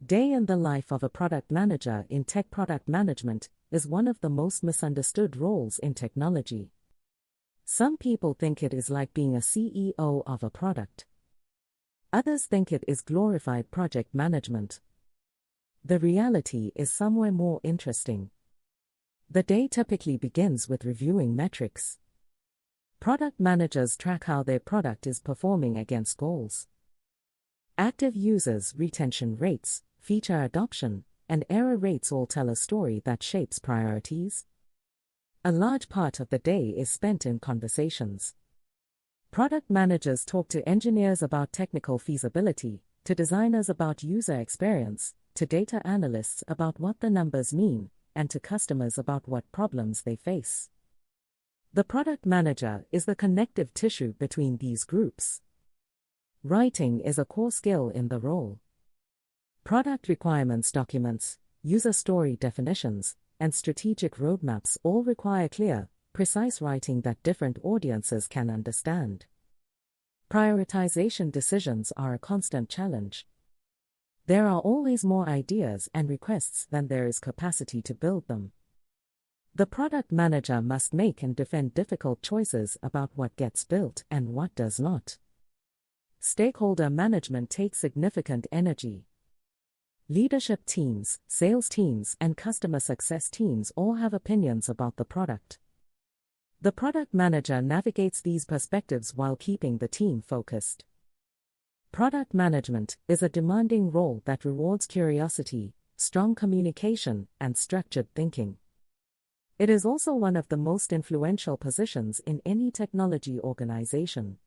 Day in the life of a product manager in tech. Product management is one of the most misunderstood roles in technology. Some people think it is like being a CEO of a product. Others think it is glorified project management. The reality is somewhere more interesting. The day typically begins with reviewing metrics. Product managers track how their product is performing against goals. Active users, retention rates, feature adoption, and error rates all tell a story that shapes priorities. A large part of the day is spent in conversations. Product managers talk to engineers about technical feasibility, to designers about user experience, to data analysts about what the numbers mean, and to customers about what problems they face. The product manager is the connective tissue between these groups. Writing is a core skill in the role. Product requirements documents, user story definitions, and strategic roadmaps all require clear, precise writing that different audiences can understand. Prioritization decisions are a constant challenge. There are always more ideas and requests than there is capacity to build them. The product manager must make and defend difficult choices about what gets built and what does not. Stakeholder management takes significant energy. Leadership teams, sales teams, and customer success teams all have opinions about the product. The product manager navigates these perspectives while keeping the team focused. Product management is a demanding role that rewards curiosity, strong communication, and structured thinking. It is also one of the most influential positions in any technology organization.